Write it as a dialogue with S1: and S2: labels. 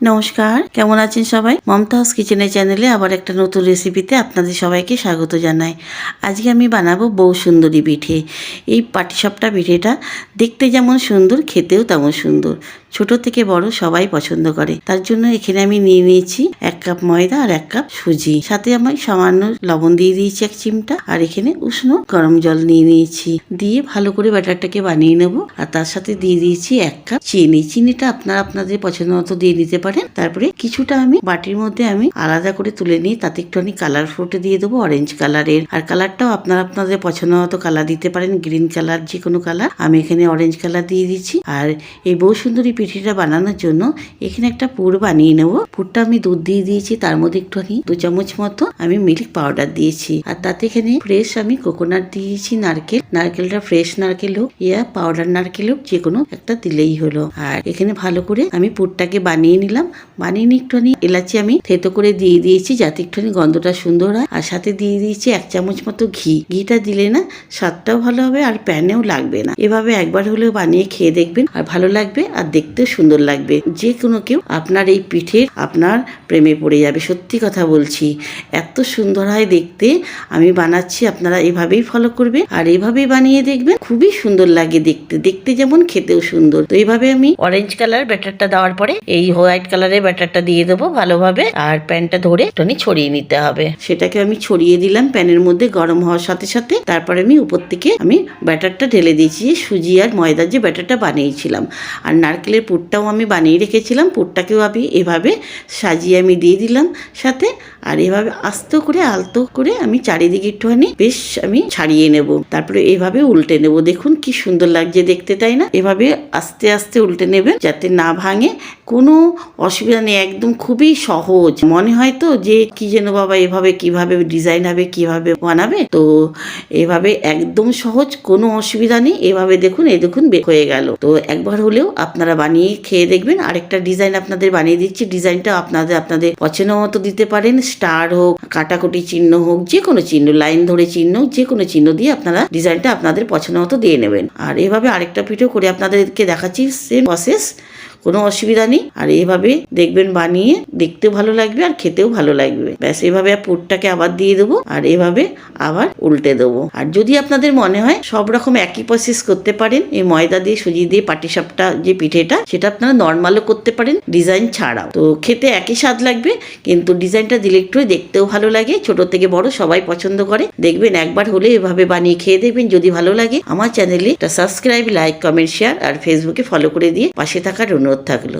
S1: নমস্কার, কেমন আছেন সবাই? মমতাজ কিচেনের চ্যানেলে আবার একটা নতুন রেসিপিতে আপনাদের সবাইকে স্বাগত জানাই। আজকে আমি বানাবো বউ সুন্দরী পিঠে। এই পাটিসাপটা পিঠেটা দেখতে যেমন সুন্দর, খেতেও তেমন সুন্দর। ছোট থেকে বড় সবাই পছন্দ করে। তার জন্য এখানে আমি নিয়ে নিয়েছি 1 কাপ ময়দা আর 1 কাপ সুজি। সাথে আমি সামান্য লবণ দিয়ে দিয়েছি 1 চিমটা, আর এখানে উষ্ণ গরম জল নিয়ে নিয়েছি। দিয়ে ভালো করে ব্যাটারটাকে বানিয়ে নেব। আর তার সাথে দিয়ে দিয়েছি 1 কাপ চিনি। চিনিটা আপনারা আপনাদের পছন্দ মতো দিয়ে নিতে পারেন। তারপরে কিছুটা আমি বাটির মধ্যে আমি আলাদা করে তুলে নিয়ে তাতে একটুখানি কালার ফুটে দিয়ে দেবো, অরেঞ্জ কালারের। আর কালারটাও আপনারা আপনাদের পছন্দ মতো কালার দিতে পারেন, গ্রিন কালার, যে কোনো কালার। আমি এখানে অরেঞ্জ কালার দিয়ে দিচ্ছি। আর এই বউ সুন্দরী পিঠেটা বানানোর জন্য এখানে একটা পুর বানিয়ে নেব। পুরটা আমি দুধ দিয়ে দিয়েছি, তার মধ্যে একটুখানি 2 চামচ মতো আমি মিল্ক পাউডার দিয়েছি। আর তাতে এখানে ফ্রেশ আমি কোকোনাট দিয়েছি, নারকেলটা ফ্রেশ নারকেল হোক ইয়া পাউডার নারকেল হোক, যে কোনো একটা দিলেই হলো। আর এখানে ভালো করে আমি পুরটাকে বানিয়ে নিলাম। বানিয়ে নিয়ে একটুখানি এলাচি আমি থেতো করে দিয়ে দিয়েছি, যাতে একটুখানি গন্ধটা সুন্দর হয়। আর সাথে দিয়ে দিয়েছি 1 চামচ মতো ঘি। ঘিটা দিলে না স্বাদটাও ভালো হবে আর প্যানেও লাগবে না। এভাবে একবার হলেও বানিয়ে খেয়ে দেখবেন, আর ভালো লাগবে আর দেখতেও সুন্দর লাগবে। যে কোনো কেউ আপনার এই পিঠের আপনার প্রেমে পড়ে যাবে, সত্যি কথা বলছি। এত সুন্দর হয় দেখতে। আমি বানাচ্ছি, আপনারা এভাবেই ফলো করবে আর এভাবেই বানিয়ে দেখবেন, খুবই সুন্দর লাগে দেখতে। দেখতে যেমন খেতেও সুন্দর। তো এইভাবে আমি অরেঞ্জ কালার ব্যাটারটা দেওয়ার পরে এই হোয়াইট কালারের ব্যাটারটা দিয়ে দেবো ভালোভাবে। আর প্যানটা ধরে একটুখানি ছড়িয়ে নিতে হবে। সেটাকে আমি ছড়িয়ে দিলাম প্যানের মধ্যে গরম হওয়ার সাথে সাথে। তারপরে আমি উপর থেকে আমি ব্যাটারটা ঢেলে দিয়েছি, সুজি আর ময়দার যে ব্যাটারটা বানিয়েছিলাম। আর নারকেলের পুরটাও আমি বানিয়ে রেখেছিলাম, পুরটাকেও আমি এভাবে সাজিয়ে আমি দিয়ে দিলাম সাথে। আর এভাবে আস্তে করে আলতো করে আমি চারিদিকে একটুখানি বেশ আমি ছাড়িয়ে নেব। তারপরে এভাবে উল্টে নেব। দেখুন কি সুন্দর লাগছে দেখতে, তাই না? এভাবে আস্তে আস্তে উল্টে নেবেন যাতে না ভাঙে। কোনো অসুবিধা নেই, একদম খুবই সহজ। মনে হয় তো যে কি যেন বাবা এভাবে কিভাবে ডিজাইন হবে, কিভাবে বানাবে, তো এভাবে একদম সহজ, কোনো অসুবিধা নেই। এভাবে দেখুন, এই দেখুন হয়ে গেল। তো একবার হলেও আপনারা বানিয়ে খেয়ে দেখবেন। আরেকটা ডিজাইন আপনাদের বানিয়ে দিচ্ছি। ডিজাইনটা আপনাদের পছন্দ মতো দিতে পারেন, স্টার হোক, কাটাকুটি চিহ্ন হোক, যে কোনো চিহ্ন, লাইন ধরে চিহ্ন, যে কোনো চিহ্ন দিয়ে আপনারা ডিজাইনটা আপনাদের পছন্দ মতো দিয়ে নেবেন। আর এভাবে আরেকটা পিঠেও করে আপনাদেরকে দেখাচ্ছি, সেম প্রসেস, কোনো অসুবিধা নেই। আর এভাবে দেখবেন বানিয়ে দেখতেও ভালো লাগবে আর খেতেও ভালো লাগবে। ব্যাস এভাবে পুরটাকে আবার দিয়ে দেবো আর এভাবে আবার উল্টে দেবো। আর যদি আপনাদের মনে হয় সব রকম একই প্রসেস করতে পারেন, এই ময়দা দিয়ে সুজি দিয়ে পাটিসাপটা যে পিঠেটা, সেটা আপনারা নর্মালও করতে পারেন ডিজাইন ছাড়াও। তো খেতে একই স্বাদ লাগবে, কিন্তু ডিজাইনটা দিলে একটু দেখতেও ভালো লাগে। ছোট থেকে বড় সবাই পছন্দ করে। দেখবেন একবার হলে এভাবে বানিয়ে খেয়ে দেখবেন। যদি ভালো লাগে আমার চ্যানেলে একটা সাবস্ক্রাইব, লাইক, কমেন্ট, শেয়ার আর ফেসবুকে ফলো করে দিয়ে পাশে থাকার অনুরোধ থাকলো।